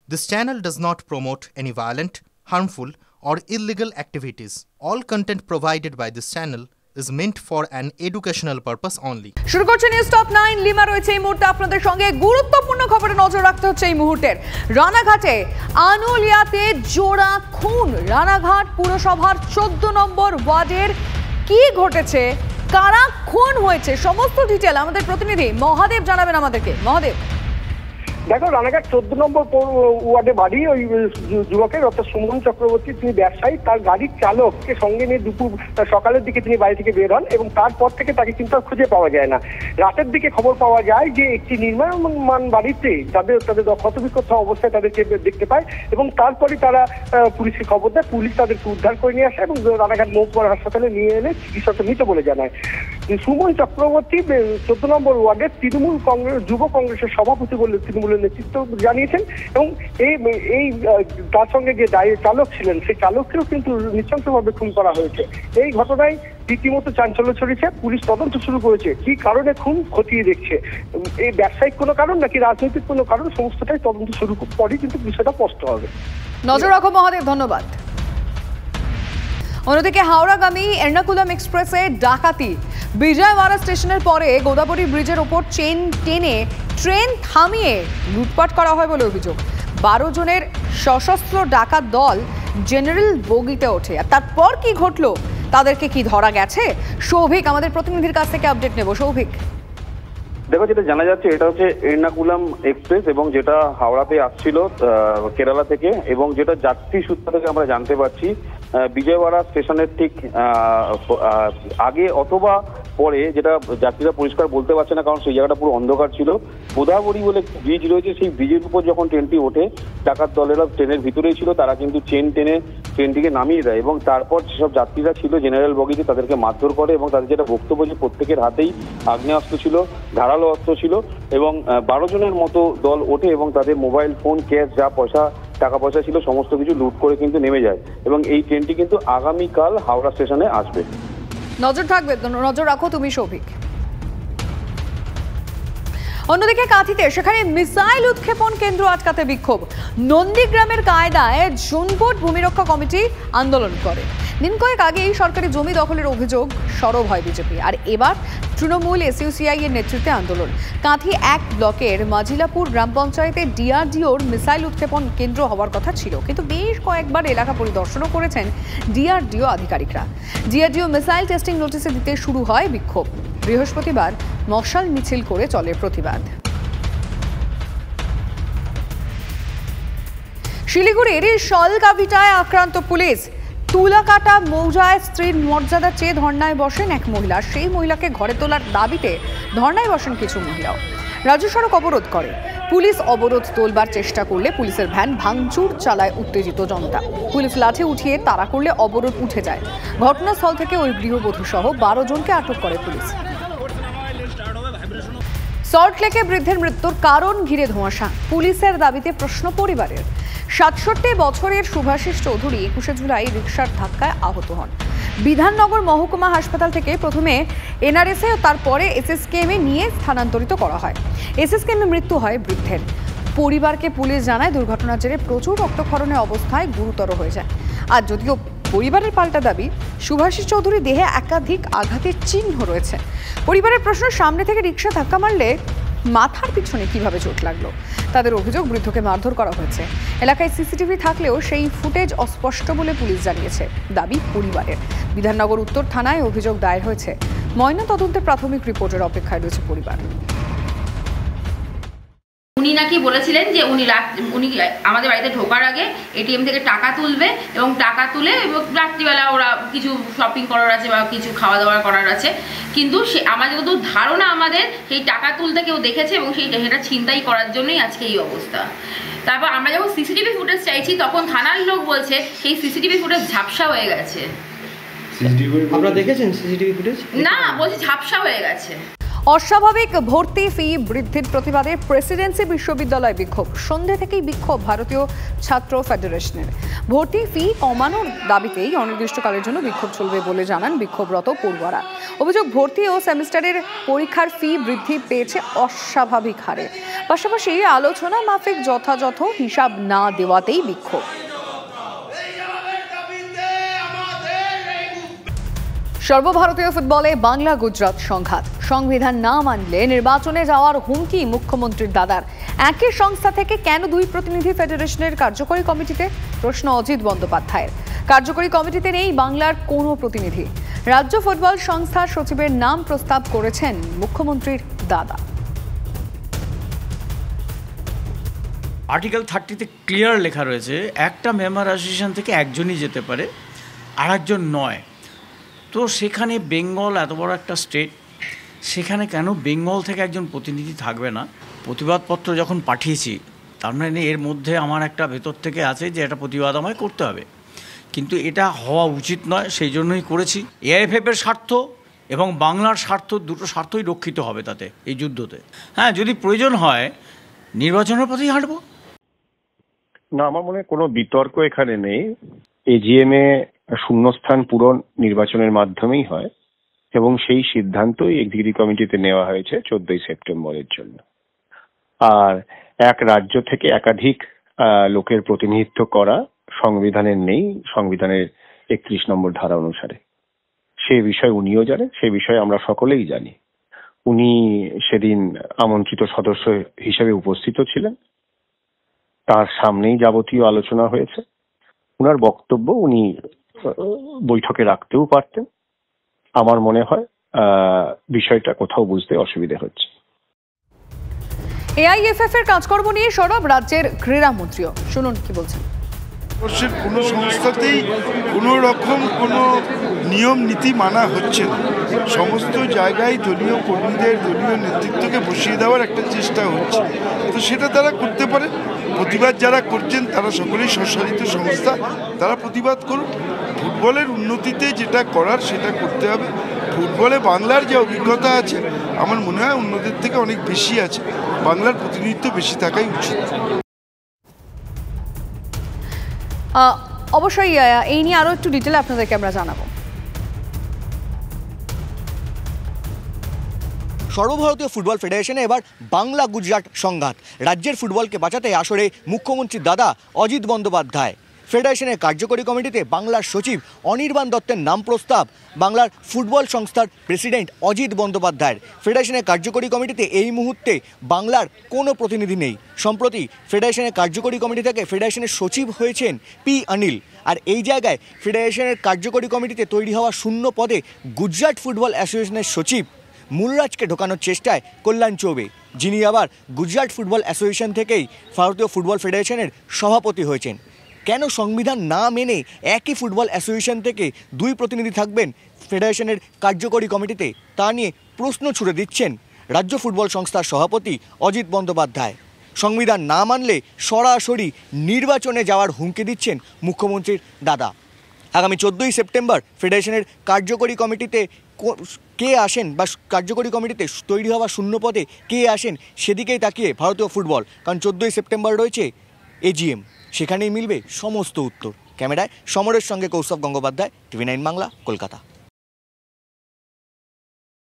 This channel does not promote any violent, harmful, or illegal activities. All content provided by this channel is meant for an educational purpose only. শুরু করছে news top 9 lima রয়েছে এই মুহূর্তে আপনাদের সঙ্গে গুরুত্বপূর্ণ খবরে নজর রাখতে হচ্ছে এই মুহূর্তের। রানাঘাটে আনুলিয়াতে জোড়া খুন। রানাঘাট পুরসভার 14 নম্বর ওয়ার্ডের কি ঘটেছে, কারা খুন হয়েছে, সমস্ত ডিটেইল আমাদের প্রতিনিধি মহাদেব জানাবেন আমাদেরকে। মহাদেব, দেখো, রানাঘাট 14 নম্বর ওয়ার্ডে বাড়ি ওই যুবকের, অর্থাৎ সুমন চক্রবর্তী। তিনি ব্যবসায়ী। তার গাড়ির চালককে সঙ্গে নিয়ে সকালের দিকে তিনি বাড়ি থেকে বের হন এবং তারপর থেকে তাকে কিন্তু আর খুঁজে পাওয়া যায় না। রাতের দিকে খবর পাওয়া যায় যে একটি নির্মাণ বাড়িতে তাদের ক্ষতবিক্ষত অবস্থায় তাদেরকে দেখতে পায় এবং তারপরে তারা পুলিশকে খবর দেয়। পুলিশ তাদেরকে উদ্ধার করে নিয়ে আসে এবং রানাঘাট মহকুমার হাসপাতালে নিয়ে এলে চিকিৎসক মৃত বলে জানায়। সুমন চক্রবর্তী 14 নম্বর ওয়ার্ডের তৃণমূল কংগ্রেস যুব কংগ্রেসের সভাপতি বলে তৃণমূলের নেতৃত্ব জানিয়েছেন এবং এই তার সঙ্গে যে চালক ছিলেন সেই চালককেও কিন্তু নৃশংসভাবে খুন করা হয়েছে। এই ঘটনায় রীতিমতো চাঞ্চল্য ছড়িয়েছে। পুলিশ তদন্ত শুরু করেছে। কি কারণে খুন খতিয়ে দেখছে। এই ব্যবসায়িক কোনো কারণ নাকি রাজনৈতিক কোনো কারণ, সমস্তটাই তদন্ত শুরু পরই কিন্তু বিষয়টা স্পষ্ট হবে। নজর রাখো মহাদেব, ধন্যবাদ। অন্যদিকে হাওড়াগামী এর্নাকুলাম এক্সপ্রেসে ডাকাতি। বিজয়ওয়াড়া স্টেশনের পরে গোদাবরী ব্রিজের ওপর চেন টেনে ট্রেন থামিয়ে লুটপাট করা হয় বলে অভিযোগ। 12 জনের সশস্ত্র ডাকাত দল জেনারেল বগিতে ওঠে। আর তারপর কি ঘটলো, তাদেরকে কি ধরা গেছে? সৌভিক আমাদের প্রতিনিধির কাছ থেকে আপডেট নেব। সৌভিক, দেখো, যেটা জানা যাচ্ছে এটা হচ্ছে এর্নাকুলাম এক্সপ্রেস এবং যেটা হাওড়াতে আসছিল কেরালা থেকে, এবং যেটা যাত্রী সূত্র থেকে আমরা জানতে পারছি বিজয়ওয়াড়া স্টেশনের ঠিক আগে অথবা পরে, যেটা যাত্রীরা পরিষ্কার বলতে পারছে না কারণ সেই জায়গাটা পুরো অন্ধকার ছিল। গোদাবরী বলে ব্রিজ রয়েছে, সেই ব্রিজের উপর যখন ট্রেনটি ওঠে ডাকাত দলেরা ট্রেনের ভিতরেই ছিল। তারা কিন্তু চেন টেনে ট্রেনটিকে নামিয়ে দেয় এবং তারপর যেসব যাত্রীরা ছিল জেনারেল বগিতে তাদেরকে মারধর করে এবং তাদের যেটা বক্তব্য যে প্রত্যেকের হাতেই আগ্নেয়াস্ত্র ছিল, ধারালো অস্ত্র ছিল এবং 12 জনের মতো দল ওঠে এবং তাদের মোবাইল ফোন, ক্যাশ, যা টাকা পয়সা ছিল সমস্ত কিছু লুট করে কিন্তু নেমে যায় এবং এই ট্রেনটি কিন্তু আগামীকাল হাওড়া স্টেশনে আসবে। নজর থাকবে, নজর রাখো তুমি সৌভিক। অন্যদিকে কাঁথিতে সেখানে মিসাইল উৎক্ষেপণ কেন্দ্র আটকাতে বিক্ষোভ। নন্দীগ্রামের কায়দায় জুনবোট ভূমিরক্ষা কমিটি আন্দোলন করে। দিন কয়েক আগেই সরকারি জমি দখলের অভিযোগ সরব হয় বিজেপি, আর এবার তৃণমূল এসইউসিআই এর নেতৃত্বে আন্দোলন। কাঁথি 1 ব্লকের মাজিলাপুর গ্রাম পঞ্চায়েতে ডিআরডিওর মিসাইল উৎক্ষেপণ কেন্দ্র হওয়ার কথা ছিল, কিন্তু বেশ কয়েকবার এলাকা পরিদর্শনও করেছেন ডিআরডিও আধিকারিকরা। ডিআরডিও মিসাইল টেস্টিং নোটিশে দিতে শুরু হয় বিক্ষোভ। বৃহস্পতিবার মশাল মিছিল করে চলে প্রতিবাদ। শিলিগুড়ির শলকাভিটায় আক্রান্ত পুলিশ। তুলাকাটা মৌজায় স্ত্রীর মর্যাদা চেয়ে ধর্নায় বসেন এক মহিলা। সেই মহিলাকে ঘরে তোলার দাবিতে ধর্নায় বসেন কিছু মহিলাও। রাজ্য সড়ক অবরোধ করে। পুলিশ অবরোধ তোলবার চেষ্টা করলে পুলিশের ভ্যান ভাঙচুর চালায় উত্তেজিত জনতা। পুলিশ লাঠি উঠিয়ে তাড়া করলে অবরোধ উঠে যায়। ঘটনাস্থল থেকে ওই গৃহবধূ সহ 12 জনকে আটক করে পুলিশ। সল্টলেকে বৃদ্ধের মৃত্যুর কারণ ঘিরে ধোঁয়াশা। পুলিশের দাবিতে প্রশ্ন পরিবারের। 67 বছরের শুভাশিস চৌধুরী 21 জুলাই রিকশার ধাক্কায় আহত হন। বিধাননগর মহকুমা হাসপাতাল থেকে প্রথমে এনআরএসএ ও তারপরে এসএসকেএমে নিয়ে স্থানান্তরিত করা হয়। এসএসকেএমে মৃত্যু হয় বৃদ্ধের। পরিবারকে পুলিশ জানায় দুর্ঘটনার জেরে প্রচুর রক্তক্ষরণের অবস্থায় গুরুতর হয়ে যায়। আর যদিও পরিবারের পাল্টা দাবি, শুভাশিস চৌধুরী দেহে একাধিক আঘাতের চিহ্ন রয়েছে। পরিবারের প্রশ্ন, সামনে থেকে রিকশা ধাক্কা মারলে মাথার পিছনে কিভাবে চোট লাগলো? তাদের অভিযোগ, বৃদ্ধকে মারধর করা হয়েছে। এলাকায় সিসিটিভি থাকলেও সেই ফুটেজ অস্পষ্ট বলে পুলিশ জানিয়েছে। দাবি পরিবারের। বিধাননগর উত্তর থানায় অভিযোগ দায়ের হয়েছে। ময়নাতদন্তের প্রাথমিক রিপোর্টের অপেক্ষায় রয়েছে পরিবার। উনি নাকি বলেছিলেন যে উনি আমাদের বাড়িতে ঢোকার আগে এটিএম থেকে টাকা তুলবে এবং টাকা তুলে রাত্রিবেলা ওরা কিছু শপিং করার আছে বা কিছু খাওয়া দাওয়া করার আছে, কিন্তু আমাদের যত ধারণা আমাদের সেই টাকা তুলতে কেউ দেখেছে এবং সেটা ছিনতাই করার জন্যই আজকে এই অবস্থা। তারপর আমরা যখন সিসিটিভি ফুটেজ চাইছি তখন থানার লোক বলছে সেই সিসিটিভি ফুটেজ ঝাপসা হয়ে গেছে। আপনারা দেখেছেন সিসিটিভি ফুটেজ? না, বলছি ঝাপসা হয়ে গেছে। অস্বাভাবিক ভর্তি ফি বৃদ্ধির প্রতিবাদে প্রেসিডেন্সি বিশ্ববিদ্যালয় বিক্ষোভ। সন্ধ্যে থেকেই বিক্ষোভ ভারতীয় ছাত্র ফেডারেশনের। ভর্তি ফি কমানোর দাবিতেই অনির্দিষ্টকালের জন্য বিক্ষোভ চলবে বলে জানান বিক্ষোভরত পড়ুয়ারা। অভিযোগ, ভর্তি ও সেমিস্টারের পরীক্ষার ফি বৃদ্ধি পেয়েছে অস্বাভাবিক হারে। পাশাপাশি আলোচনা মাফিক যথাযথ হিসাব না দেওয়াতেই বিক্ষোভ। সর্বভারতীয় ফুটবলে বাংলা গুজরাট সংঘাত। সংবিধান না মানলে নির্বাচনে যাওয়ার হুমকি মুখ্যমন্ত্রীর দাদার। একই সংস্থা থেকে কেন দুই প্রতিনিধি ফেডারেশনের কার্যকরী কমিটিতে? প্রশ্ন অজিত বন্দ্যোপাধ্যায়ের। কার্যকরী কমিটিতে নেই বাংলার কোনো প্রতিনিধি। রাজ্য ফুটবল সংস্থার সচিবের নাম প্রস্তাব করেছেন মুখ্যমন্ত্রীর দাদা। আর্টিকেল 30-তে ক্লিয়ার লেখা রয়েছে একটা মেম্বার অ্যাসোসিয়েশন থেকে একজনই যেতে পারে, আর একজন নয়। তো সেখানে বেঙ্গল এত বড় একটা স্টেট, সেখানে কেন বেঙ্গল থেকে একজন প্রতিনিধি থাকবে না? প্রতিবাদপত্র যখন পাঠিয়েছি, তার মানে এর মধ্যে আমার একটা ভেতর থেকে আছে যে এটা প্রতিবাদ আমায় করতে হবে, কিন্তু এটা হওয়া উচিত নয়। সেই জন্যই করেছি। এআইএফএফের স্বার্থ এবং বাংলার স্বার্থ, দুটো স্বার্থই রক্ষিত হবে তাতে, এই যুদ্ধতে। হ্যাঁ, যদি প্রয়োজন হয় নির্বাচনের পথেই হাঁটবো। না, আমার মনে হয় কোনো বিতর্ক এখানে নেই। এজিএমে শূন্যস্থান পূরণ নির্বাচনের মাধ্যমেই হয় এবং সেই সিদ্ধান্তই এক্সিকিউটিভ কমিটিতে নেওয়া হয়েছে 14ই সেপ্টেম্বরের জন্য। আর এক রাজ্য থেকে একাধিক লোকের প্রতিনিধিত্ব করা সংবিধানের নেই, সংবিধানের 31 নম্বর ধারা অনুসারে। সে বিষয়ে উনিও জানেন, সে বিষয়ে আমরা সকলেই জানি। উনি সেদিন আমন্ত্রিত সদস্য হিসেবে উপস্থিত ছিলেন, তার সামনেই যাবতীয় আলোচনা হয়েছে। উনার বক্তব্য উনি বৈঠকে রাখতেও পারতেন। আমার মনে হয় বিষয়টা কোথাও বুঝতে অসুবিধা হচ্ছে। এআইএফএফ এর কাজকর্ম নিয়ে সরব রাজ্যের ক্রীড়ামন্ত্রীও। শুনুন কি বলছেন। ভারতবর্ষের কোনো সংস্থাতেই কোনো রকম কোনো নিয়ম নীতি মানা হচ্ছে না। সমস্ত জায়গায় দলীয় কর্মীদের, দলীয় নেতৃত্বকে বসিয়ে দেওয়ার একটা চেষ্টা হচ্ছে। তো সেটা তারা করতে পারে। প্রতিবাদ যারা করছেন তারা সকলেই স্বশাসিত সংস্থা, তারা প্রতিবাদ করুন। ফুটবলের উন্নতিতে যেটা করার সেটা করতে হবে। ফুটবলে বাংলার যে অভিজ্ঞতা আছে, আমার মনে হয় অন্যদের থেকে অনেক বেশি আছে। বাংলার প্রতিনিধিত্ব বেশি থাকাই উচিত। অবশ্যই এই নিয়ে আরো একটু ডিটেলে আপনাদেরকে আমরা জানাবো। সর্বভারতীয় ফুটবল ফেডারেশনে এবার বাংলা গুজরাট সংঘাত। রাজ্যের ফুটবলকে বাঁচাতে আসরে মুখ্যমন্ত্রীর দাদা অজিত বন্দ্যোপাধ্যায়। ফেডারেশনের কার্যকরী কমিটিতে বাংলার সচিব অনির্বাণ দত্তের নাম প্রস্তাব বাংলার ফুটবল সংস্থার প্রেসিডেন্ট অজিত বন্দ্যোপাধ্যায়ের। ফেডারেশনের কার্যকরী কমিটিতে এই মুহূর্তে বাংলার কোনো প্রতিনিধি নেই। সম্প্রতি ফেডারেশনের কার্যকরী কমিটি থেকে ফেডারেশনের সচিব হয়েছেন পি অনিল। আর এই জায়গায় ফেডারেশনের কার্যকরী কমিটিতে তৈরি হওয়া শূন্য পদে গুজরাট ফুটবল অ্যাসোসিয়েশনের সচিব মূলরাজকে ঢোকানোর চেষ্টায় কল্যাণ চৌবে, যিনি আবার গুজরাট ফুটবল অ্যাসোসিয়েশন থেকেই ভারতীয় ফুটবল ফেডারেশনের সভাপতি হয়েছেন। কেন সংবিধান না মেনে একই ফুটবল অ্যাসোসিয়েশন থেকে দুই প্রতিনিধি থাকবেন ফেডারেশনের কার্যকরী কমিটিতে, তা নিয়ে প্রশ্ন ছুড়ে দিচ্ছেন রাজ্য ফুটবল সংস্থার সভাপতি অজিত বন্দ্যোপাধ্যায়। সংবিধান না মানলে সরাসরি নির্বাচনে যাওয়ার হুমকি দিচ্ছেন মুখ্যমন্ত্রীর দাদা। আগামী 14ই সেপ্টেম্বর ফেডারেশনের কার্যকরী কমিটিতে কে আসেন বা কার্যকরী কমিটিতে তৈরি হওয়া শূন্য পদে কে আসেন সেদিকেই তাকিয়ে ভারতীয় ফুটবল। কারণ 14ই সেপ্টেম্বর রয়েছে এজিএম, সেখানেই মিলবে সমস্ত উত্তর। ক্যামেরায় সমরের সঙ্গে কৌস্তব গঙ্গোপাধ্যায়, TV9 বাংলা, কলকাতা।